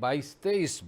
22-23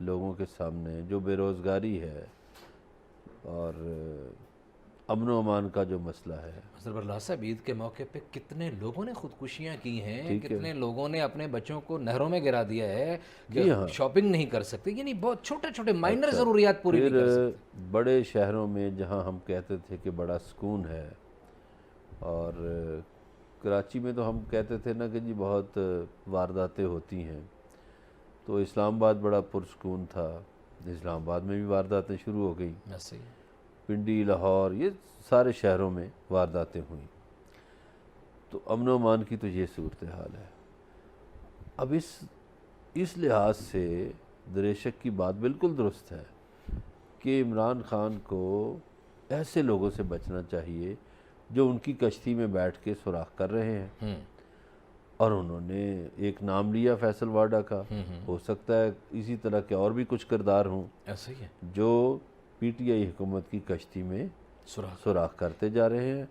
لوگوں کے سامنے، جو بے روزگاری ہے اور امن و امان کا جو مسئلہ ہے۔ حضرت برلا صاحب، عید کے موقع پہ کتنے لوگوں نے خودکشیاں کی ہیں، ٹھیک ہے۔ کتنے لوگوں نے اپنے بچوں کو نہروں میں گرا دیا ہے کہ جی ہاں۔ شاپنگ نہیں کر سکتے، یعنی بہت چھوٹے چھوٹے مائنر ضروریات پوری نہیں کر پھر سکتے۔ بڑے شہروں میں جہاں ہم کہتے تھے کہ بڑا سکون ہے، اور کراچی میں تو ہم کہتے تھے نا کہ جی بہت وارداتیں ہوتی ہیں، تو اسلام آباد بڑا پرسکون تھا، اسلام آباد میں بھی وارداتیں شروع ہو گئیں، ایسے ہی پنڈی، لاہور، یہ سارے شہروں میں وارداتیں ہوئیں، تو امن و امان کی تو یہ صورتحال ہے۔ اب اس لحاظ سے دریشک کی بات بالکل درست ہے کہ عمران خان کو ایسے لوگوں سے بچنا چاہیے جو ان کی کشتی میں بیٹھ کے سوراخ کر رہے ہیں، اور انہوں نے ایک نام لیا فیصل واڈا کا، ہو سکتا ہے اسی طرح کے اور بھی کچھ کردار ہوں ایسے ہی ہے، جو پی ٹی آئی حکومت کی کشتی میں سوراخ کرتے جا رہے ہیں،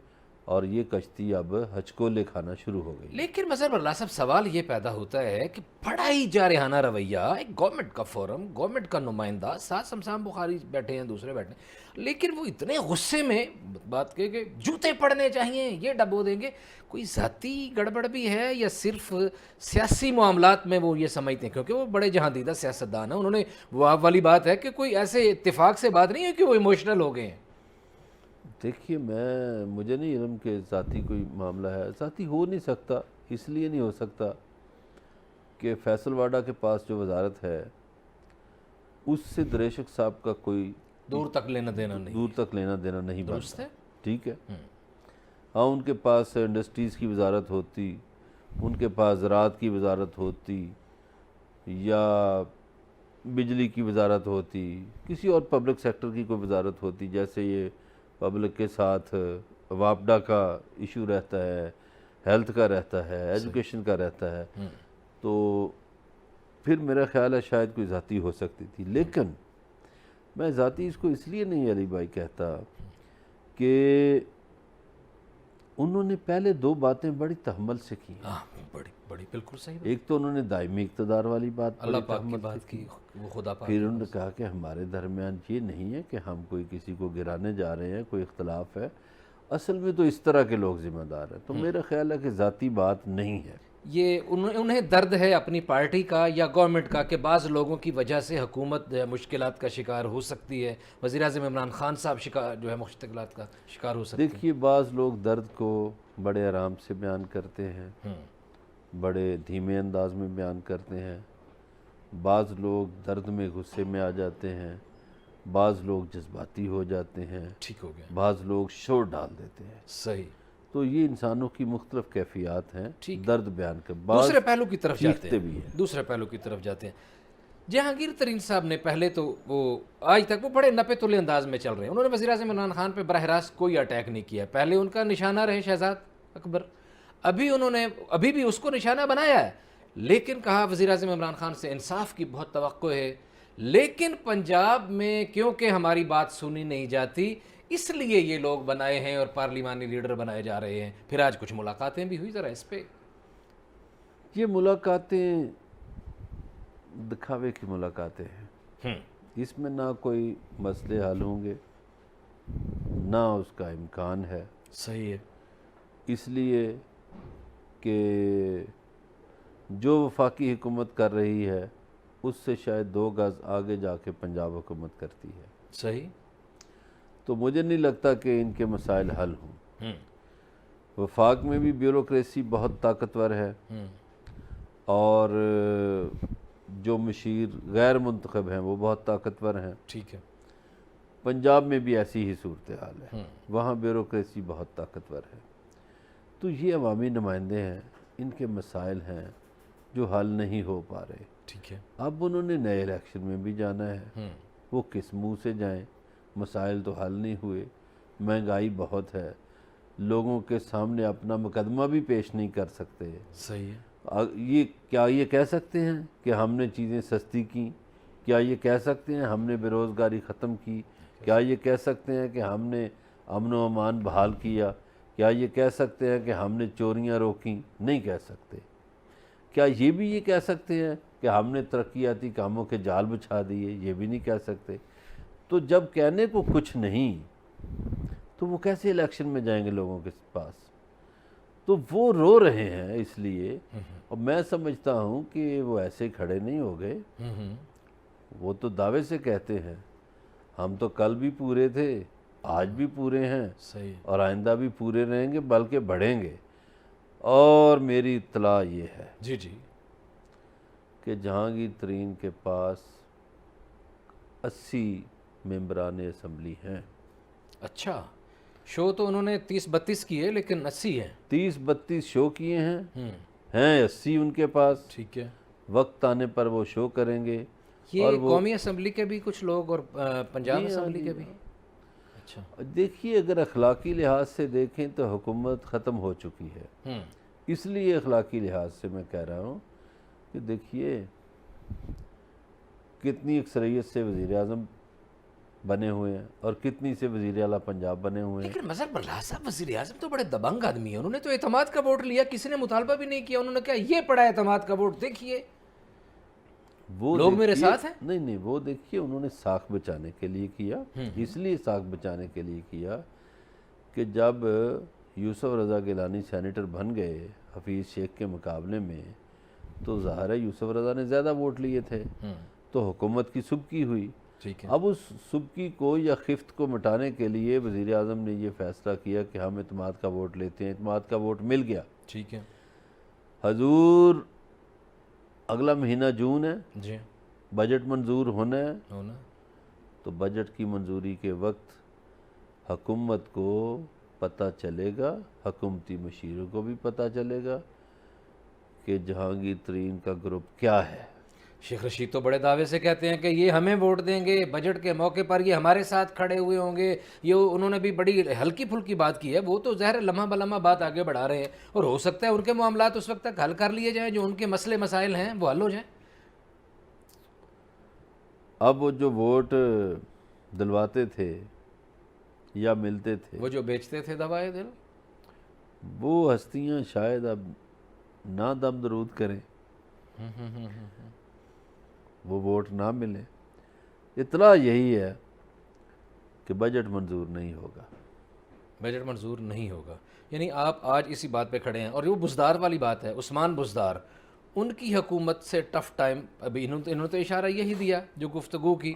اور یہ کشتی اب ہچکولے کھانا شروع ہو گئی۔ لیکن مظہر برلا صاحب، سوال یہ پیدا ہوتا ہے کہ بڑا ہی جارحانہ رویہ، ایک گورنمنٹ کا فورم، گورنمنٹ کا نمائندہ، ساتھ شمشان بخاری بیٹھے ہیں، دوسرے بیٹھے ہیں، لیکن وہ اتنے غصے میں بات کہ جوتے پڑنے چاہیے، یہ ڈبو دیں گے، کوئی ذاتی گڑبڑ بھی ہے یا صرف سیاسی معاملات میں وہ یہ سمجھتے ہیں؟ کیونکہ وہ بڑے جہاندیدہ سیاستدان ہیں، انہوں نے وہ والی بات ہے کہ کوئی ایسے اتفاق سے بات نہیں ہے کہ وہ ایموشنل ہو گئے ہیں۔ دیکھیے، مجھے نہیں علم کہ ذاتی کوئی معاملہ ہے، ذاتی ہو نہیں سکتا، اس لیے نہیں ہو سکتا کہ فیصل واڈا کے پاس جو وزارت ہے اس سے دریشک صاحب کا کوئی دور تک لینا دینا نہیں، دور تک لینا دینا نہیں درست بنتا، ہے۔ ٹھیک ہے۔ ہاں، ان کے پاس انڈسٹریز کی وزارت ہوتی، ان کے پاس زراعت کی وزارت ہوتی، یا بجلی کی وزارت ہوتی، کسی اور پبلک سیکٹر کی کوئی وزارت ہوتی، جیسے یہ پبلک کے ساتھ واپڈا کا ایشو رہتا ہے، ہیلتھ کا رہتا ہے، ایجوکیشن کا رہتا ہے، تو پھر میرا خیال ہے شاید کوئی ذاتی ہو سکتی تھی۔ لیکن میں ذاتی اس کو اس لیے نہیں علی بھائی کہتا کہ انہوں نے پہلے دو باتیں بڑی تحمل سے کی، بڑی بالکل صحیح بات، ایک تو انہوں نے دائمی اقتدار والی بات اللہ بڑی پاک کی تحمل سے بات کی، وہ خدا پاک پھر انہوں نے کہا کہ ہمارے درمیان یہ نہیں ہے کہ ہم کوئی کسی کو گرانے جا رہے ہیں، کوئی اختلاف ہے، اصل میں تو اس طرح کے لوگ ذمہ دار ہیں۔ تو میرا خیال ہے کہ ذاتی بات نہیں ہے، یہ انہیں درد ہے اپنی پارٹی کا یا گورنمنٹ کا کہ بعض لوگوں کی وجہ سے حکومت مشکلات کا شکار ہو سکتی ہے، وزیر اعظم عمران خان صاحب مشکلات کا شکار ہو سکتے ہیں۔ دیکھیے، بعض لوگ درد کو بڑے آرام سے بیان کرتے ہیں، بڑے دھیمے انداز میں بیان کرتے ہیں، بعض لوگ درد میں غصے میں آ جاتے ہیں، بعض لوگ جذباتی ہو جاتے ہیں، ٹھیک ہو گیا، بعض لوگ شور ڈال دیتے ہیں۔ صحیح۔ تو یہ انسانوں کی مختلف کیفیات ہیں ٹھیک۔ درد بیان کے، دوسرے پہلو کی طرف جاتے چیختے ہیں، بھی ہیں۔ دوسرے پہلو کی طرف جاتے ہیں۔ جہانگیر ترین صاحب نے پہلے تو وہ آج تک وہ بڑے نپے تلے انداز میں چل رہے ہیں، انہوں نے وزیر اعظم عمران خان پہ براہ راست کوئی اٹیک نہیں کیا، پہلے ان کا نشانہ رہے شہزاد اکبر، ابھی بھی اس کو نشانہ بنایا ہے، لیکن کہا وزیر اعظم عمران خان سے انصاف کی بہت توقع ہے، لیکن پنجاب میں کیونکہ ہماری بات سنی نہیں جاتی اس لیے یہ لوگ بنائے ہیں اور پارلیمانی لیڈر بنائے جا رہے ہیں۔ پھر آج کچھ ملاقاتیں بھی ہوئی، ذرا اس پہ۔ یہ ملاقاتیں دکھاوے کی ملاقاتیں ہیں، اس میں نہ کوئی مسئلے حل ہوں گے، نہ اس کا امکان ہے، صحیح ہے، اس لیے کہ جو وفاقی حکومت کر رہی ہے اس سے شاید 2 گز آگے جا کے پنجاب حکومت کرتی ہے، صحیح، تو مجھے نہیں لگتا کہ ان کے مسائل حل ہوں۔ وفاق میں بھی بیوروکریسی بہت طاقتور ہے، اور جو مشیر غیر منتخب ہیں وہ بہت طاقتور ہیں، ٹھیک ہے، پنجاب میں بھی ایسی ہی صورتحال ہے، وہاں بیوروکریسی بہت طاقتور ہے، تو یہ عوامی نمائندے ہیں، ان کے مسائل ہیں جو حل نہیں ہو پا رہے۔ ٹھیک ہے، اب انہوں نے نئے الیکشن میں بھی جانا ہے، وہ کس منہ سے جائیں، مسائل تو حل نہیں ہوئے، مہنگائی بہت ہے، لوگوں کے سامنے اپنا مقدمہ بھی پیش نہیں کر سکتے۔ صحیح ہے، کیا یہ کہہ سکتے ہیں کہ ہم نے چیزیں سستی کیں؟ کیا یہ کہہ سکتے ہیں ہم نے بے روزگاری ختم کی؟ کیا یہ کہہ سکتے ہیں کہ ہم نے امن و امان بحال کیا؟ کیا یہ کہہ سکتے ہیں کہ ہم نے چوریاں روکیں؟ نہیں کہہ سکتے۔ کیا یہ بھی یہ کہہ سکتے ہیں کہ کہ ہم نے ترقیاتی کاموں کے جال بچھا دیے، یہ بھی نہیں کہہ سکتے۔ تو جب کہنے کو کچھ نہیں تو وہ کیسے الیکشن میں جائیں گے لوگوں کے پاس؟ تو وہ رو رہے ہیں اس لیے، اور میں سمجھتا ہوں کہ وہ ایسے کھڑے نہیں ہو گئے، وہ تو دعوے سے کہتے ہیں ہم تو کل بھی پورے تھے، آج بھی پورے ہیں، صحیح، اور آئندہ بھی پورے رہیں گے، بلکہ بڑھیں گے۔ اور میری اطلاع یہ ہے جی جی، کہ جہانگیر ترین کے پاس 80 ممبران اسمبلی ہیں۔ اچھا، شو تو انہوں نے 30-32 کیے لیکن 80 ہیں۔ 30-32 شو کیے ہیں، ہیں 80 ان کے پاس۔ ٹھیک ہے، وقت آنے پر وہ شو کریں گے۔ یہ قومی اسمبلی کے بھی کچھ لوگ اور پنجاب جی ہاں، اسمبلی جی کے بھی؟ ہاں۔ اچھا، دیکھیے اگر اخلاقی لحاظ سے دیکھیں تو حکومت ختم ہو چکی ہے، اس لیے اخلاقی لحاظ سے میں کہہ رہا ہوں کہ دیکھیے کتنی اکثریت سے وزیر اعظم بنے ہوئے ہیں اور کتنی سے وزیر اعلیٰ پنجاب بنے ہوئے ہیں۔ لیکن مظہر برلا صاحب وزیر اعظم تو بڑے دبنگ آدمی ہیں، انہوں نے تو اعتماد کا ووٹ لیا، کسی نے مطالبہ بھی نہیں کیا، انہوں نے کہا یہ پڑا اعتماد کا ووٹ، دیکھیے وہ لوگ میرے دیکھیے- ساتھ ہیں۔ نہیں وہ دیکھیے انہوں نے ساکھ بچانے کے لیے کیا، اس لیے ساکھ بچانے کے لیے کیا کہ جب یوسف رضا گیلانی سینیٹر بن گئے حفیظ شیخ کے مقابلے میں تو ظاہر ہے یوسف رضا نے زیادہ ووٹ لیے تھے، تو حکومت کی سبکی ہوئی۔ ٹھیک ہے، اب اس سبکی کو یا خفت کو مٹانے کے لیے وزیر اعظم نے یہ فیصلہ کیا کہ ہم اعتماد کا ووٹ لیتے ہیں، اعتماد کا ووٹ مل گیا۔ ٹھیک ہے، حضور اگلا مہینہ جون ہے، جی بجٹ منظور ہونا ہے، ہونا، تو بجٹ کی منظوری کے وقت حکومت کو پتہ چلے گا، حکومتی مشیروں کو بھی پتہ چلے گا کہ جہانگیر ترین کا گروپ کیا ہے۔ شیخ رشید تو بڑے دعوے سے کہتے ہیں کہ یہ ہمیں ووٹ دیں گے، بجٹ کے موقع پر یہ ہمارے ساتھ کھڑے ہوئے ہوں گے، یہ انہوں نے بھی بڑی ہلکی پھلکی بات کی ہے، وہ تو ظاہر لمحہ بلمحہ بات آگے بڑھا رہے ہیں، اور ہو سکتا ہے ان کے معاملات اس وقت تک حل کر لیے جائیں، جو ان کے مسئلے مسائل ہیں وہ حل ہو جائیں۔ اب وہ جو ووٹ دلواتے تھے یا ملتے تھے، وہ جو بیچتے تھے دوائے دل، وہ ہستیاں شاید اب نہ دم درود کریں، وہ ووٹ نہ ملے۔ اطلاع یہی ہے کہ بجٹ منظور نہیں ہوگا۔ بجٹ منظور نہیں ہوگا، یعنی آپ آج اسی بات پہ کھڑے ہیں، اور وہ بزدار والی بات ہے، عثمان بزدار، ان کی حکومت سے ٹف ٹائم، ابھی انہوں نے تو اشارہ یہی دیا جو گفتگو کی،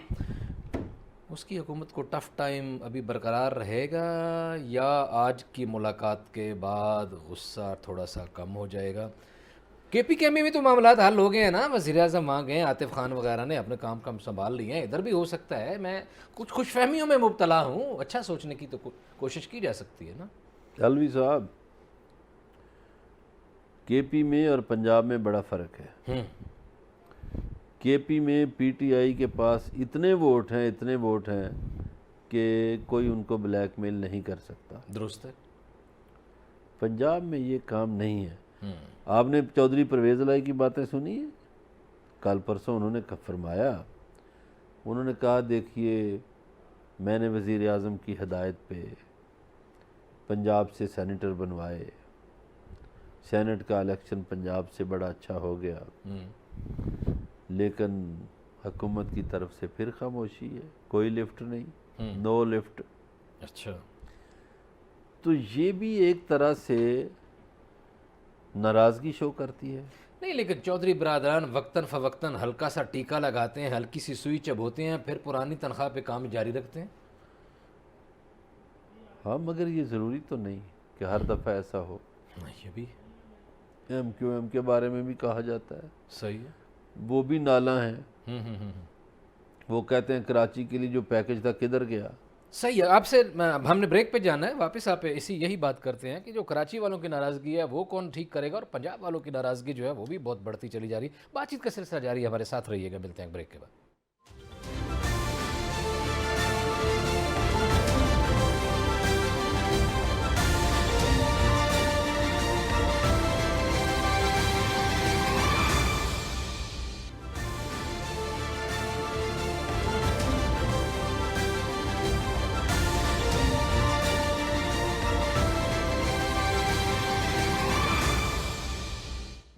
اس کی حکومت کو ٹف ٹائم ابھی برقرار رہے گا یا آج کی ملاقات کے بعد غصہ تھوڑا سا کم ہو جائے گا؟ کے پی کے میں بھی تو معاملات حل ہو گئے ہیں نا، وزیر اعظم وہاں گئے، عاطف خان وغیرہ نے اپنے کام سنبھال لیے ہیں، ادھر بھی ہو سکتا ہے۔ میں کچھ خوش فہمیوں میں مبتلا ہوں، اچھا سوچنے کی تو کوشش کی جا سکتی ہے نا۔ علوی صاحب، کے پی میں اور پنجاب میں بڑا فرق ہے۔ کے پی میں پی ٹی آئی کے پاس اتنے ووٹ ہیں کہ کوئی ان کو بلیک میل نہیں کر سکتا۔ درست ہے، پنجاب میں یہ کام نہیں ہے۔ آپ نے چودھری پرویز الہی کی باتیں سنی ہیں؟ کل پرسوں انہوں نے فرمایا، انہوں نے کہا دیکھیے میں نے وزیر اعظم کی ہدایت پہ پنجاب سے سینیٹر بنوائے، سینٹ کا الیکشن پنجاب سے بڑا اچھا ہو گیا، لیکن حکومت کی طرف سے پھر خاموشی ہے، کوئی لفٹ نہیں، نو لفٹ۔ اچھا، تو یہ بھی ایک طرح سے ناراضگی شو کرتی ہے۔ نہیں لیکن چودھری برادران وقتاً فوقتاً ہلکا سا ٹیکا لگاتے ہیں، ہلکی سی سوئی چبھوتے ہیں، پھر پرانی تنخواہ پہ کام جاری رکھتے ہیں۔ ہاں مگر یہ ضروری تو نہیں کہ ہر دفعہ ایسا ہو۔ یہ بھی ایم کیو ایم کے بارے میں بھی کہا جاتا ہے، صحیح ہے۔ وہ بھی نالاں ہیں، وہ کہتے ہیں کراچی کے لیے جو پیکج تھا کدھر گیا۔ صحیح ہے، آپ سے ہم نے بریک پہ جانا ہے، واپس آپ یہی بات کرتے ہیں کہ جو کراچی والوں کی ناراضگی ہے وہ کون ٹھیک کرے گا، اور پنجاب والوں کی ناراضگی جو ہے وہ بھی بہت بڑھتی چلی جا رہی ہے۔ بات چیت کا سلسلہ جاری ہے، ہمارے ساتھ رہیے گا، ملتے ہیں بریک کے بعد۔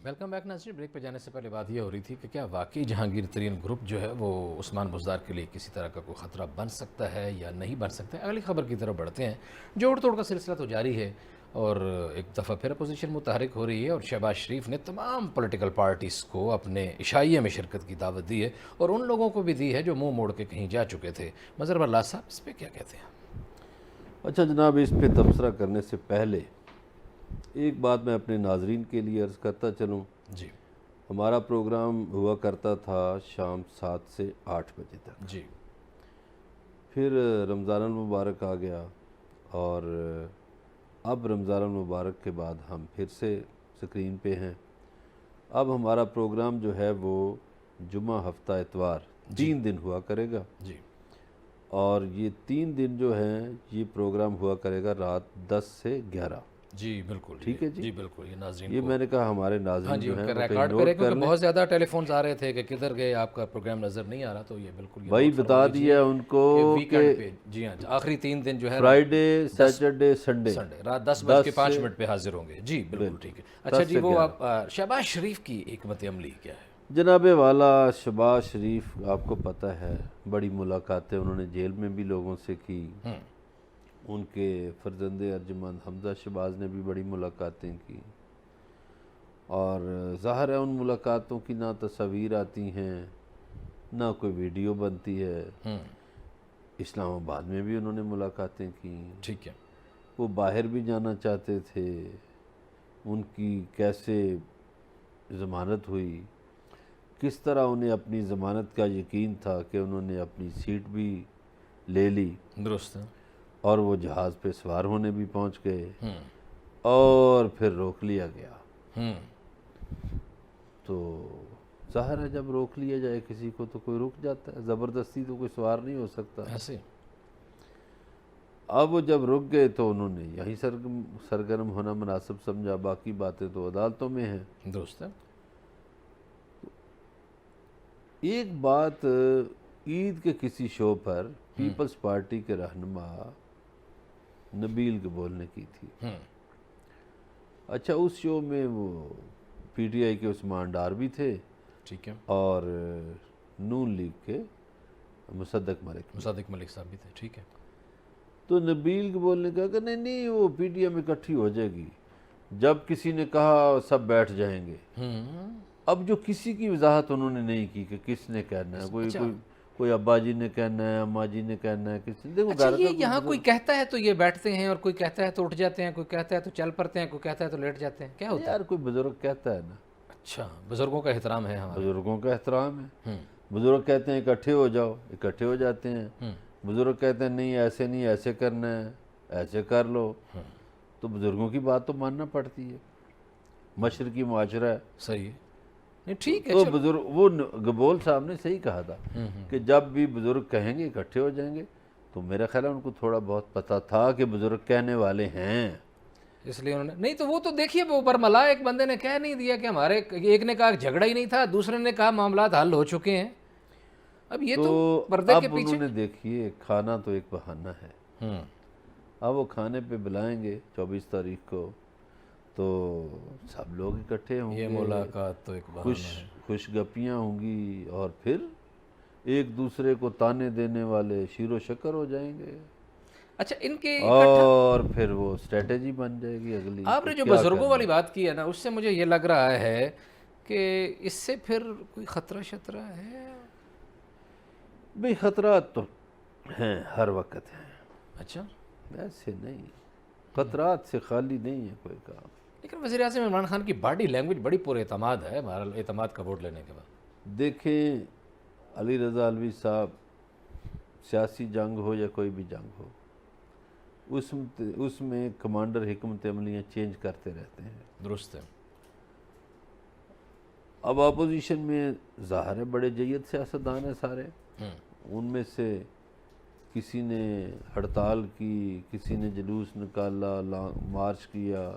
ویلکم ویلکم بیک ناظرین. بریک پہ جانے سے پہلے بات یہ ہو رہی تھی کہ کیا واقعی جہانگیر ترین گروپ جو ہے وہ عثمان بزدار کے لیے کسی طرح کا کوئی خطرہ بن سکتا ہے یا نہیں بن سکتا ہے. اگلی خبر کی طرف بڑھتے ہیں. جوڑ توڑ کا سلسلہ تو جاری ہے اور ایک دفعہ پھر اپوزیشن متحرک ہو رہی ہے اور شہباز شریف نے تمام پولیٹیکل پارٹیز کو اپنے عشائیہ میں شرکت کی دعوت دی ہے اور ان لوگوں کو بھی دی ہے جو منہ موڑ کے کہیں جا چکے تھے. مظہر اللہ صاحب اس پہ کیا کہتے ہیں؟ اچھا جناب، اس پہ تبصرہ کرنے سے پہلے ایک بات میں اپنے ناظرین کے لیے عرض کرتا چلوں. جی ہمارا پروگرام ہوا کرتا تھا شام 7 سے 8 بجے تک. جی پھر رمضان المبارک آ گیا اور اب رمضان المبارک کے بعد ہم پھر سے سکرین پہ ہیں. اب ہمارا پروگرام جو ہے وہ جمعہ ہفتہ اتوار 3 دن ہوا کرے گا جی اور یہ 3 دن جو ہیں یہ پروگرام ہوا کرے گا رات 10 سے 11. جی بالکل. ٹھیک ہے جی. جی بالکل. یہ ناظرین یہ کو میں نے کہا ہمارے ہاں ناظرین جی جو ان ہیں کا وہ کہیں ریکارڈ نوٹ کرے کر کیونکہ لیں. بہت زیادہ ٹیلی فونز آ رہے تھے کہ کدھر گئے، آپ کا پروگرام نظر نہیں آ رہا. تو یہ بالکل بھائی بتا دیا ان کو ویکینڈ پہ جی ہاں آخری 3 دن جو ہے فرائیڈے سیٹرڈے سنڈے رات 10:05 پہ حاضر ہوں گے. جی بالکل ٹھیک ہے. اچھا جی وہ آپ شہباز شریف کی حکمت عملی کیا ہے؟ جناب والا شہباز شریف آپ کو پتہ ہے بڑی ملاقاتیں انہوں نے جیل میں بھی لوگوں سے کی. ان کے فرزند ارجمند حمزہ شہباز نے بھی بڑی ملاقاتیں کی اور ظاہر ہے ان ملاقاتوں کی نہ تصاویر آتی ہیں نہ کوئی ویڈیو بنتی ہے. اسلام آباد میں بھی انہوں نے ملاقاتیں کی. ٹھیک ہے. وہ باہر بھی جانا چاہتے تھے. ان کی کیسے ضمانت ہوئی، کس طرح انہیں اپنی ضمانت کا یقین تھا کہ انہوں نے اپنی سیٹ بھی لے لی. درست ہے. اور وہ جہاز پہ سوار ہونے بھی پہنچ گئے اور پھر روک لیا گیا. تو ظاہر ہے جب روک لیا جائے کسی کو تو کوئی رک جاتا ہے، زبردستی تو کوئی سوار نہیں ہو سکتا. ایسے اب وہ جب رک گئے تو انہوں نے یہیں سرگرم ہونا مناسب سمجھا. باقی باتیں تو عدالتوں میں ہیں. درست ہے. ایک بات عید کے کسی شو پر پیپلز پارٹی کے رہنما نبیل کے بولنے کی تھی. اچھا اس شو میں وہ پی ٹی آئی کے عثمان ڈار بھی تھے. ٹھیک ہے. اور نون لیگ کے مصدق ملک صاحب بھی تھے. ٹھیک ہے. تو نبیل کے بولنے کا کہ نہیں وہ پی ٹی آئی میں اکٹھی ہو جائے گی. جب کسی نے کہا سب بیٹھ جائیں گے. اب جو کسی کی وضاحت انہوں نے نہیں کی کہ کس نے کہنا ہے. کوئی ابا جی نے کہنا ہے، اماں جی نے کہنا ہے، کسی نے. اچھا یہ یہاں کوئی کہتا ہے تو یہ بیٹھتے ہیں اور کوئی کہتا ہے تو اٹھ جاتے ہیں، کوئی کہتا ہے تو چل پڑتے ہیں، کوئی کہتا ہے تو لیٹ جاتے ہیں. کیا ہوتا ہے؟ یار کوئی بزرگ کہتا ہے نا. اچھا بزرگوں کا احترام ہے ہمارا. بزرگوں کا احترام ہے. بزرگ کہتے ہیں اکٹھے ہو جاؤ، اکٹھے ہو جاتے ہیں. بزرگ کہتے ہیں نہیں ایسے کرنا ہے، ایسے کر لو. تو بزرگوں کی بات تو ماننا پڑتی ہے. مشرقی معاشرہ ہے. صحیح ہے. ٹھیک ہے. تو بزرگ وہ گبول صاحب نے صحیح کہا تھا کہ جب بھی بزرگ کہیں گے اکٹھے ہو جائیں گے. تو میرا خیال ہے ان کو تھوڑا بہت پتہ تھا کہ بزرگ کہنے والے ہیں، اس لیے انہوں نے نہیں. تو وہ تو دیکھیے وہ برملا ایک بندے نے کہہ نہیں دیا کہ ہمارے ایک نے کہا جھگڑا ہی نہیں تھا، دوسرے نے کہا معاملات حل ہو چکے ہیں. اب یہ تو پردے کے پیچھے. انہوں نے دیکھیے کھانا تو ایک بہانہ ہے. اب وہ کھانے پہ بلائیں گے 24 تاریخ کو تو سب لوگ اکٹھے ہوں گے. یہ ملاقات تو ایک بہانہ ہے. خوش گپیاں ہوں گی اور پھر ایک دوسرے کو تانے دینے والے شیر و شکر ہو جائیں گے. اچھا ان کے اور پھر وہ اسٹریٹجی بن جائے گی اگلی. آپ نے جو بزرگوں والی بات کی ہے نا، اس سے مجھے یہ لگ رہا ہے کہ اس سے پھر کوئی خطرہ شطرہ ہے. بھئی خطرات تو ہیں، ہر وقت ہیں. اچھا ایسے نہیں، خطرات سے خالی نہیں ہے کوئی کام. لیکن وزیر اعظم عمران خان کی باڈی لینگویج بڑی پر اعتماد ہے ہمارا اعتماد کا ووٹ لینے کے بعد. دیکھیں علی رضا علوی صاحب سیاسی جنگ ہو یا کوئی بھی جنگ ہو اس میں کمانڈر حکمت عملیاں چینج کرتے رہتے ہیں. درست ہے. اب اپوزیشن میں ظاہر ہے بڑے جید سیاستدان ہیں سارے. ان میں سے کسی نے ہڑتال کی، کسی نے جلوس نکالا، مارچ کیا،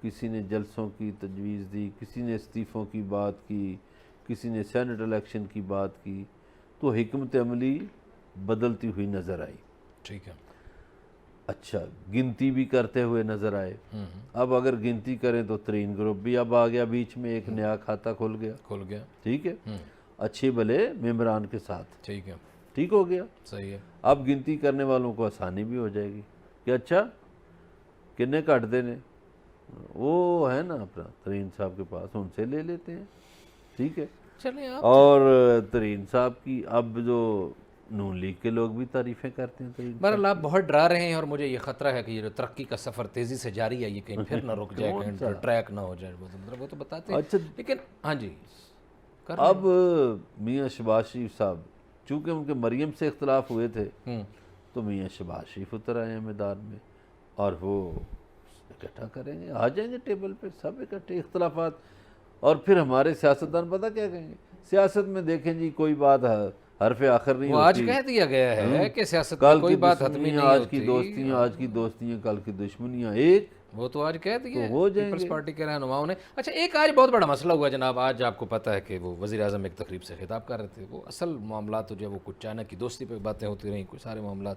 کسی نے جلسوں کی تجویز دی، کسی نے استعفوں کی بات کی، کسی نے سینٹ الیکشن کی بات کی. تو حکمت عملی بدلتی ہوئی نظر آئی. ٹھیک ہے. اچھا گنتی بھی کرتے ہوئے نظر آئے. اب اگر گنتی کریں تو ترین گروپ بھی اب آ گیا بیچ میں, ایک نیا کھاتہ کھل گیا. ٹھیک ہے, اچھے بھلے ممبران کے ساتھ. ٹھیک ہے, ٹھیک ہو گیا. صحیح ہے. اب گنتی کرنے والوں کو آسانی بھی ہو جائے گی کہ اچھا کنے کٹ دینے, وہ ہے نا اپنا ترین صاحب کے پاس, ان سے لے لیتے ہیں. ٹھیک ہے. چلیں آپ اور ترین صاحب کی اب جو نون لیگ کے لوگ بھی تعریفیں کرتے ہیں ترین. بہرحال آپ بہت ڈرا رہے ہیں اور مجھے یہ خطرہ ہے کہ یہ جو ترقی کا سفر تیزی سے جاری ہے یہ کہیں پھر نہ رک جائے, کہیں ٹریک نہ ہو جائے. وہ تو بتاتے ہیں. اچھا لیکن ہاں جی, اب میاں شہباز شریف صاحب چونکہ ان کے مریم سے اختلاف ہوئے تھے تو میاں شہباز شریف اتر آئے ہیں میدان میں اور وہ اکٹھا کریں گے, آ جائیں گے ٹیبل پہ سب اکٹھے اختلافات. اور پھر ہمارے سیاستدان پتہ کیا کہیں گے, سیاست میں دیکھیں جی کوئی بات حرف آخر نہیں وہ آج ہوتی. کہہ دیا گیا ہے کہ سیاست میں کل کوئی کی بات حتمی نہیں آج ہوتی. کی دوستیاں, آج کی دوستیاں کل کی دشمنیاں ایک, وہ تو آج کہہ دیا ہو جائیں پیپلز پارٹی کے رہنماؤں نے. اچھا ایک آج بہت بڑا مسئلہ ہوا جناب, آج آپ کو پتہ ہے کہ وہ وزیر اعظم ایک تقریب سے خطاب کر رہے تھے. وہ اصل معاملات جو ہے وہ کچھ چائنا کی دوستی پہ باتیں ہوتی رہیں, کچھ سارے معاملات,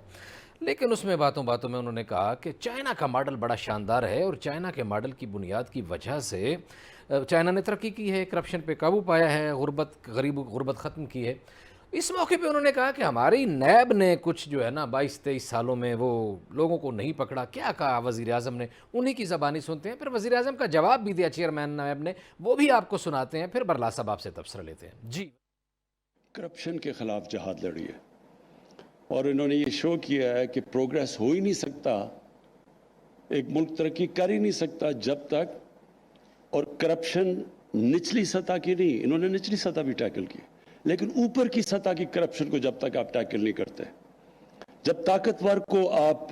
لیکن اس میں باتوں میں انہوں نے کہا کہ چائنا کا ماڈل بڑا شاندار ہے اور چائنا کے ماڈل کی بنیاد کی وجہ سے چائنا نے ترقی کی ہے, کرپشن پہ قابو پایا ہے, غربت ختم کی ہے. اس موقع پہ انہوں نے کہا کہ ہماری نیب نے کچھ جو ہے نا 22-23 سالوں میں وہ لوگوں کو نہیں پکڑا. کیا کہا وزیر اعظم نے, انہی کی زبانی سنتے ہیں, پھر وزیر اعظم کا جواب بھی دیا چیئرمین نیب نے, وہ بھی آپ کو سناتے ہیں, پھر برلا صاحب آپ سے تبصرہ لیتے ہیں. جی, کرپشن کے خلاف جہاد لڑی ہے اور انہوں نے یہ شو کیا ہے کہ پروگریس ہو ہی نہیں سکتا, ایک ملک ترقی کر ہی نہیں سکتا جب تک, اور کرپشن نچلی سطح کی نہیں, انہوں نے نچلی سطح بھی ٹیکل کی, لیکن اوپر کی سطح کی کرپشن کو جب تک آپ ٹیکل نہیں کرتے, جب طاقتور کو آپ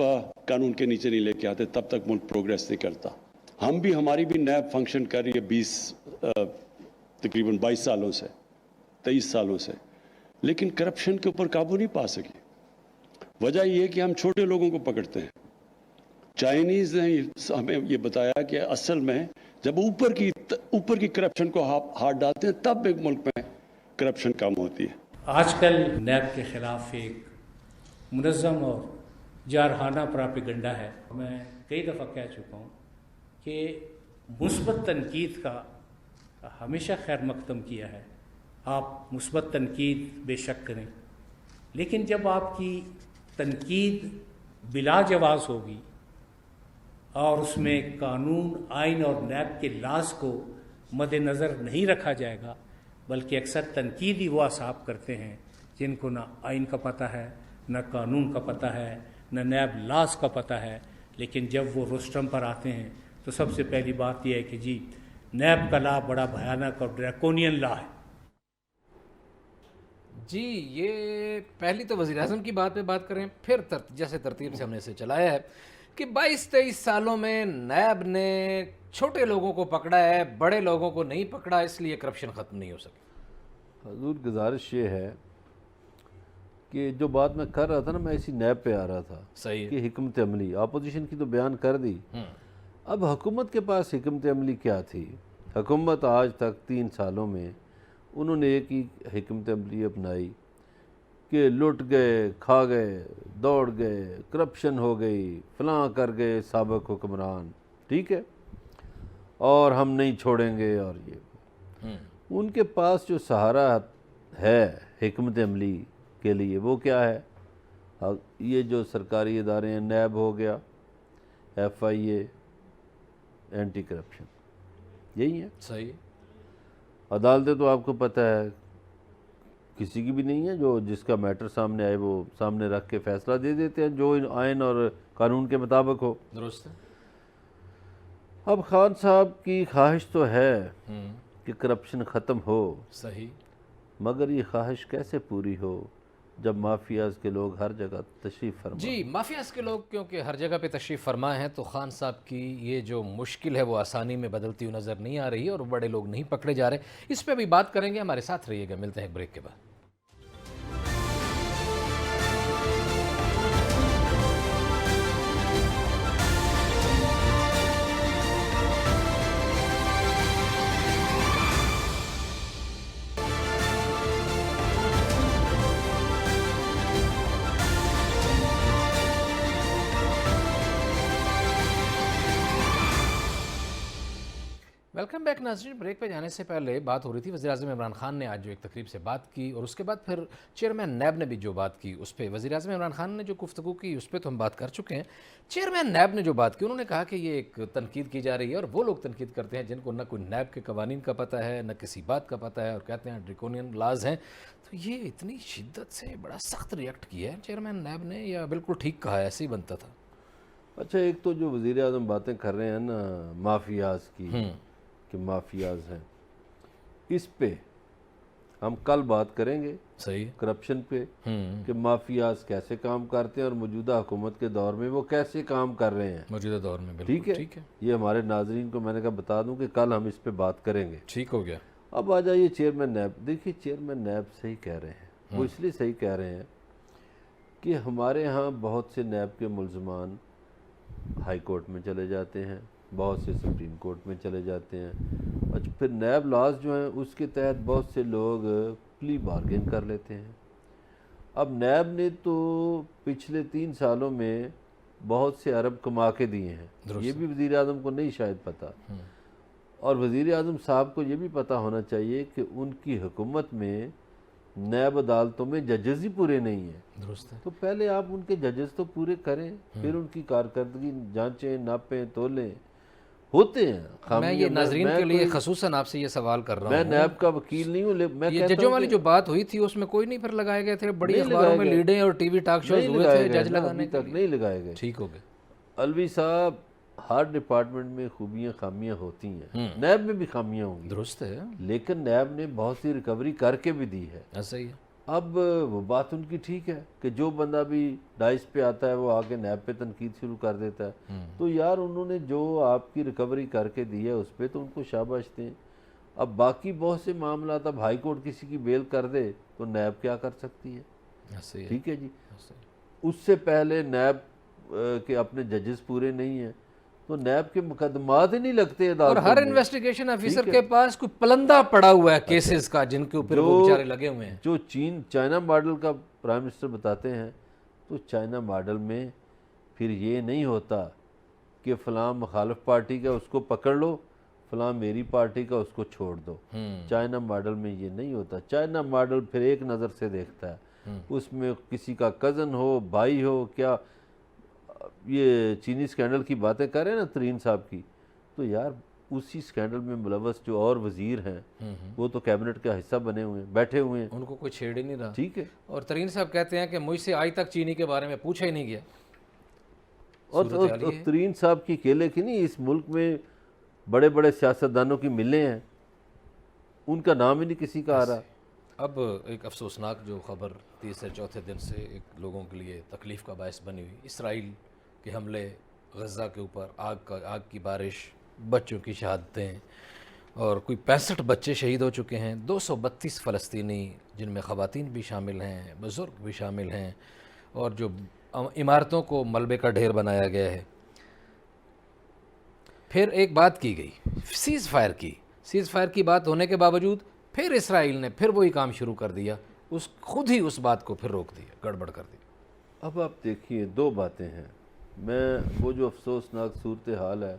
قانون کے نیچے نہیں لے کے آتے, تب تک ملک پروگریس نہیں کرتا. ہم بھی, ہماری بھی نیب فنکشن کر رہی ہے تقریباً 22 سالوں سے, 23 سالوں سے, لیکن کرپشن کے اوپر قابو نہیں پا سکی. وجہ یہ ہے کہ ہم چھوٹے لوگوں کو پکڑتے ہیں. چائنیز نے ہمیں یہ بتایا کہ اصل میں جب اوپر کی کرپشن کو ہاتھ ڈالتے ہیں تب ایک ملک میں کرپشن کم ہوتی ہے. آج کل نیب کے خلاف ایک منظم اور جارحانہ پراپیگنڈا ہے. میں کئی دفعہ کہہ چکا ہوں کہ مثبت تنقید کا ہمیشہ خیر مقدم کیا ہے. آپ مثبت تنقید بے شک کریں, لیکن جب آپ کی تنقید بلا جواز ہوگی اور اس میں قانون, آئین اور نیب کے لاز کو مد نظر نہیں رکھا جائے گا, بلکہ اکثر تنقید ہی وہ اصحاب کرتے ہیں جن کو نہ آئین کا پتہ ہے, نہ قانون کا پتہ ہے, نہ نیب لاز کا پتہ ہے. لیکن جب وہ روسٹرم پر آتے ہیں تو سب سے پہلی بات یہ ہے کہ جی نیب کا لا بڑا بھیانک اور ڈریکونین لا ہے. جی, یہ پہلی تو وزیر اعظم کی بات پہ بات کریں, پھر جیسے ترتیب سے ہم نے اسے چلایا ہے کہ 22-23 سالوں میں نیب نے چھوٹے لوگوں کو پکڑا ہے, بڑے لوگوں کو نہیں پکڑا, اس لیے کرپشن ختم نہیں ہو سکی. حضور گزارش یہ ہے کہ جو بات میں کر رہا تھا نا, میں اسی نیب پہ آ رہا تھا. صحیح ہے. کہ حکمت عملی, اپوزیشن کی تو بیان کر دی, اب حکومت کے پاس حکمت عملی کیا تھی؟ حکومت آج تک 3 سالوں میں انہوں نے ایک ہی حکمت عملی اپنائی کہ لٹ گئے, کھا گئے, دوڑ گئے, کرپشن ہو گئی, فلاں کر گئے سابق حکمران, ٹھیک ہے, اور ہم نہیں چھوڑیں گے. اور یہ ان کے پاس جو سہارا ہے حکمت عملی کے لیے وہ کیا ہے؟ یہ جو سرکاری ادارے ہیں, نیب ہو گیا, FIA, اینٹی کرپشن, یہی ہے. صحیح. عدالتیں تو آپ کو پتہ ہے کسی کی بھی نہیں ہے, جو جس کا میٹر سامنے آئے وہ سامنے رکھ کے فیصلہ دے دیتے ہیں جو آئین اور قانون کے مطابق ہو. درست ہے. اب خان صاحب کی خواہش تو ہے کہ کرپشن ختم ہو, صحیح, مگر یہ خواہش کیسے پوری ہو جب مافیاز کے لوگ ہر جگہ تشریف فرما. جی, مافیاز کے لوگ کیونکہ ہر جگہ پہ تشریف فرما ہیں تو خان صاحب کی یہ جو مشکل ہے وہ آسانی میں بدلتی ہوئی نظر نہیں آ رہی اور بڑے لوگ نہیں پکڑے جا رہے. اس پہ بھی بات کریں گے, ہمارے ساتھ رہیے گا, ملتے ہیں ایک بریک کے بعد. ویلکم بیک ناظرین. بریک پہ جانے سے پہلے بات ہو رہی تھی وزیر اعظم عمران خان نے آج جو ایک تقریب سے بات کی اور اس کے بعد پھر چیئرمین نیب نے بھی جو بات کی اس پہ وزیر اعظم عمران خان نے جو گفتگو کی اس پہ تو ہم بات کر چکے ہیں. چیئرمین نیب نے جو بات کی انہوں نے کہا کہ یہ ایک تنقید کی جا رہی ہے اور وہ لوگ تنقید کرتے ہیں جن کو نہ کوئی نیب کے قوانین کا پتہ ہے نہ کسی بات کا پتہ ہے اور کہتے ہیں ڈریکونین لاز ہیں. تو یہ اتنی شدت سے بڑا سخت ریئیکٹ کیا ہے چیئرمین نیب نے یا بالکل ٹھیک کہا ہے ایسے ہی بنتا تھا؟ اچھا، ایک تو جو وزیر اعظم باتیں کر رہے ہیں نا مافیاز کی کہ مافیاز ہیں، اس پہ ہم کل بات کریں گے صحیح کرپشن پہ کہ مافیاز کیسے کام کرتے ہیں اور موجودہ حکومت کے دور میں وہ کیسے کام کر رہے ہیں موجودہ دور میں. ٹھیک بالکل ہے، ٹھیک ہے، یہ ہمارے ناظرین کو میں نے کہا بتا دوں کہ کل ہم اس پہ بات کریں گے. ٹھیک ہو گیا. اب آ جائیے چیئرمین نیب. دیکھیے چیئرمین نیب صحیح کہہ رہے ہیں، وہ اس لیے صحیح کہہ رہے ہیں کہ ہمارے ہاں بہت سے نیب کے ملزمان ہائی کورٹ میں چلے جاتے ہیں، بہت سے سپریم کورٹ میں چلے جاتے ہیں. اچھا، پھر نیب لاز جو ہیں اس کے تحت بہت سے لوگ پلی بارگین کر لیتے ہیں. اب نیب نے تو پچھلے 3 سالوں میں بہت سے ارب کما کے دیے ہیں، یہ بھی وزیر اعظم کو نہیں شاید پتہ، اور وزیر اعظم صاحب کو یہ بھی پتہ ہونا چاہیے کہ ان کی حکومت میں نیب عدالتوں میں ججز ہی پورے نہیں ہیں. درست ہے. تو پہلے آپ ان کے ججز تو پورے کریں، پھر ان کی کارکردگی جانچیں، ناپیں، تولیں. ہوتے ہیں میں یہ ناظرین کے لیے خصوصاً آپ سے یہ سوال کر رہا ہوں، میں نیب کا وکیل نہیں ہوں، میں یہ کہتا ججوں ہوں والی کہ جو بات ہوئی تھی اس میں کوئی نہیں پھر لگائے گئے تھے بڑی نہیں اخباروں لگائے میں گئے. لیڈیں اور ٹی وی ٹاک شوز نہیں ہوئے لگائے تھے گئے جج نا، لگانے ابھی کے تک لیے. نہیں لگائے گئے. ٹھیک ہو گئے. الوی صاحب، ہر ڈپارٹمنٹ میں خوبیاں خامیاں ہوتی ہیں، نیب میں بھی خامیاں ہوں گی، درست ہے. لیکن نیب نے بہت سی ریکوری کر کے بھی دی ہے. ایسا ہی ہے. اب وہ بات ان کی ٹھیک ہے کہ جو بندہ بھی ڈائس پہ آتا ہے وہ آگے نیب پہ تنقید شروع کر دیتا ہے. تو یار انہوں نے جو آپ کی ریکوری کر کے دی ہے اس پہ تو ان کو شاباش دیں. اب باقی بہت سے معاملات، اب ہائی کورٹ کسی کی بیل کر دے تو نیب کیا کر سکتی ہے؟ ایسا ہی ہے. ٹھیک ہے جی. اس سے پہلے نیب کے اپنے ججز پورے نہیں ہیں تو نیب کے مقدمات ہی نہیں لگتے اور عدالتوں ہر میں. انویسٹیگیشن آفیسر کے پاس کوئی پلندہ پڑا ہوا ہے کیسز کا جن کے اوپر وہ بیچارے لگے ہوئے ہیں. جو چائنا ماڈل کا پرائم منسٹر بتاتے ہیں، تو چائنا ماڈل میں پھر یہ نہیں ہوتا کہ فلاں مخالف پارٹی کا اس کو پکڑ لو، فلاں میری پارٹی کا اس کو چھوڑ دو. چائنا ماڈل میں یہ نہیں ہوتا. چائنا ماڈل پھر ایک نظر سے دیکھتا ہے، اس میں کسی کا کزن ہو، بھائی ہو. کیا یہ چینی سکینڈل کی باتیں کر رہے ہیں نا ترین صاحب کی، تو یار اسی سکینڈل میں ملوث جو اور وزیر ہیں وہ تو کیبنٹ کا حصہ بنے ہوئے ہیں، بیٹھے ہوئے ہیں. ان کو کوئی چھیڑ ہی نہیں رہا. ٹھیک ہے. اور ترین صاحب کہتے ہیں کہ مجھ سے آج تک چینی کے بارے میں پوچھا ہی نہیں گیا. اور ترین صاحب کی کیلے کی نہیں، اس ملک میں بڑے بڑے سیاستدانوں کی ملیں ہیں، ان کا نام ہی نہیں کسی کا آ رہا. اب ایک افسوسناک جو خبر تیسرے چوتھے دن سے ایک لوگوں کے لیے تکلیف کا باعث بنی ہوئی، اسرائیل کے حملے غزہ کے اوپر، آگ کی بارش، بچوں کی شہادتیں، اور کوئی 65 بچے شہید ہو چکے ہیں. 232 فلسطینی جن میں خواتین بھی شامل ہیں، بزرگ بھی شامل ہیں، اور جو عمارتوں کو ملبے کا ڈھیر بنایا گیا ہے. پھر ایک بات کی گئی سیز فائر کی بات ہونے کے باوجود پھر اسرائیل نے پھر وہی کام شروع کر دیا، خود ہی اس بات کو پھر روک دیا، گڑبڑ کر دی. اب آپ دیکھیے 2 باتیں ہیں. میں وہ جو افسوسناک صورتحال ہے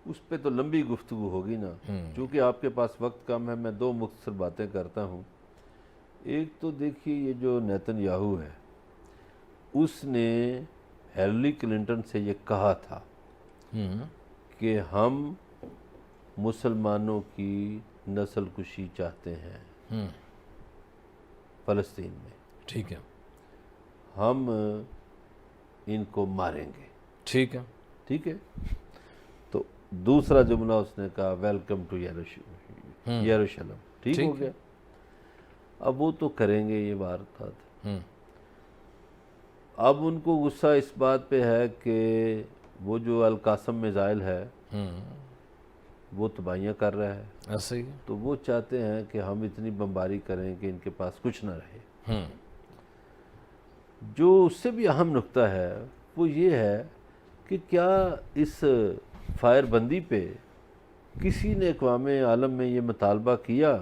اس پہ تو لمبی گفتگو ہوگی نا، چونکہ آپ کے پاس وقت کم ہے. میں 2 مختصر باتیں کرتا ہوں. ایک تو دیکھیے یہ جو نیتن یاہو ہے، اس نے ہیلری کلنٹن سے یہ کہا تھا کہ ہم مسلمانوں کی نسل کشی چاہتے ہیں فلسطین میں، ٹھیک ہے، ہم ان کو ماریں گے. ٹھیک ہے. ٹھیک ہے. تو دوسرا جملہ اس نے کہا ویلکم ٹو یروشلم. ٹھیک ہو گیا. اب وہ تو کریں گے یہ واردات. اب ان کو غصہ اس بات پہ ہے کہ وہ جو القاسم میزائل ہے وہ تباہیاں کر رہا ہے. ایسے ہی. تو وہ چاہتے ہیں کہ ہم اتنی بمباری کریں کہ ان کے پاس کچھ نہ رہے. جو اس سے بھی اہم نقطہ ہے وہ یہ ہے کہ کیا اس فائر بندی پہ کسی نے اقوام عالم میں یہ مطالبہ کیا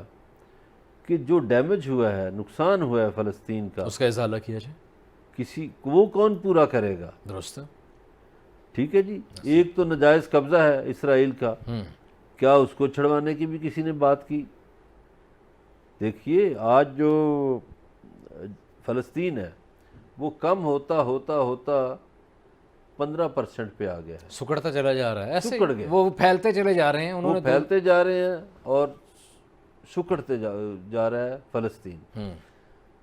کہ جو ڈیمیج ہوا ہے، نقصان ہوا ہے فلسطین کا، اس کا ازالہ کیا جائے؟ وہ کون پورا کرے گا؟ درست ہے. ٹھیک ہے جی. ایک تو ناجائز قبضہ ہے اسرائیل کا، کیا اس کو چھڑوانے کی بھی کسی نے بات کی؟ دیکھیے آج جو فلسطین ہے وہ کم ہوتا ہوتا ہوتا 15% پہ آ گیا ہے، سکڑتا چلا جا رہا ہے، ایسے سکڑ گیا، وہ پھیلتے چلے جا رہے ہیں، انہوں وہ نے پھیلتے جا رہے ہیں اور سکڑتے جا رہا ہے فلسطین۔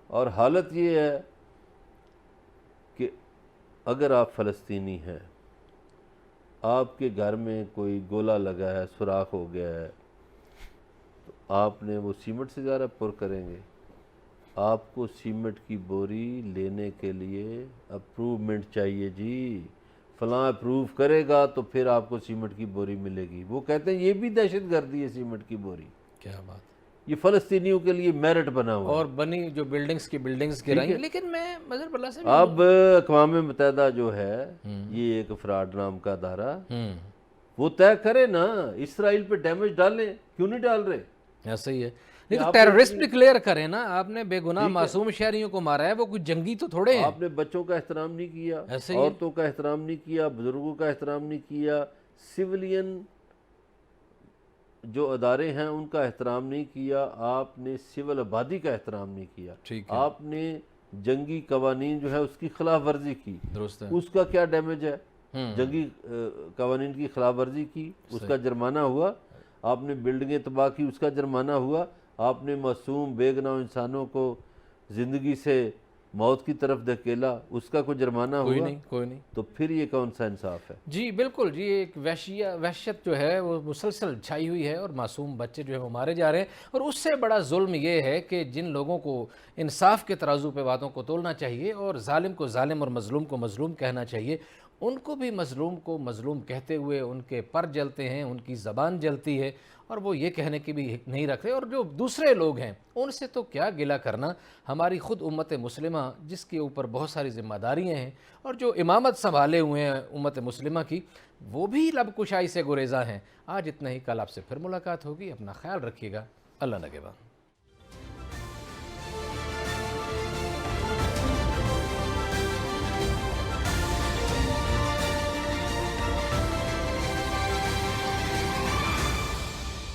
اور حالت یہ ہے کہ اگر آپ فلسطینی ہیں، آپ کے گھر میں کوئی گولا لگا ہے، سوراخ ہو گیا ہے، تو آپ نے وہ سیمنٹ سے ذرا پر کریں گے، آپ کو سیمنٹ کی بوری لینے کے لیے اپروومنٹ چاہیے جی، فلاں اپروو کرے گا تو پھر آپ کو سیمنٹ کی بوری ملے گی۔ وہ کہتے ہیں یہ بھی دہشت گردی ہے سیمنٹ کی بوری، کیا بات، یہ فلسطینیوں کے لیے میرٹ بنا ہوا ہے۔ اور بنی جو بلڈنگز گرائیں، لیکن میں مظہر اللہ سے اب اقوام متحدہ جو ہے یہ ایک افراد نام کا ادارہ، وہ طے کرے نا اسرائیل پہ ڈیمیج ڈالیں، کیوں نہیں ڈال رہے؟ ایسا ہی ہے، نہیں تو ٹیررسٹ ڈکلیئر کریں نا، آپ نے بے گناہ معصوم شہریوں کو مارا ہے، وہ کوئی جنگی تو تھوڑے ہیں۔ آپ نے بچوں کا احترام نہیں کیا، ایسے ہی ہے۔ عورتوں کا احترام نہیں کیا، بزرگوں کا احترام نہیں کیا، سویلین جو ادارے ہیں ان کا احترام نہیں کیا، آپ نے سول آبادی کا احترام نہیں کیا، ٹھیک ہے، آپ نے جنگی قوانین جو ہے اس کی خلاف ورزی کی، درست ہے، اس کا کیا ڈیمیج ہے؟ جنگی قوانین کی خلاف ورزی کی، اس کا جرمانہ ہوا، آپ نے بلڈنگیں تباہ کی، اس کا جرمانہ ہوا، آپ نے معصوم بے گناہ انسانوں کو زندگی سے موت کی طرف دھکیلا، اس کا کوئی جرمانہ ہوا؟ کوئی نہیں۔ تو پھر یہ کون سا انصاف ہے؟ جی بالکل جی، ایک وحشت جو ہے وہ مسلسل چھائی ہوئی ہے، اور معصوم بچے جو ہے وہ مارے جا رہے ہیں، اور اس سے بڑا ظلم یہ ہے کہ جن لوگوں کو انصاف کے ترازو پہ باتوں کو تولنا چاہیے اور ظالم کو ظالم اور مظلوم کو مظلوم کہنا چاہیے، ان کو بھی مظلوم کو مظلوم کہتے ہوئے ان کے پر جلتے ہیں، ان کی زبان جلتی ہے، اور وہ یہ کہنے کی بھی نہیں رکھتے۔ اور جو دوسرے لوگ ہیں ان سے تو کیا گلہ کرنا، ہماری خود امت مسلمہ جس کے اوپر بہت ساری ذمہ داریاں ہیں اور جو امامت سنبھالے ہوئے ہیں امت مسلمہ کی، وہ بھی لب کشائی سے گریزاں ہیں۔ آج اتنا ہی، کل آپ سے پھر ملاقات ہوگی، اپنا خیال رکھیے گا، اللہ نگہبان۔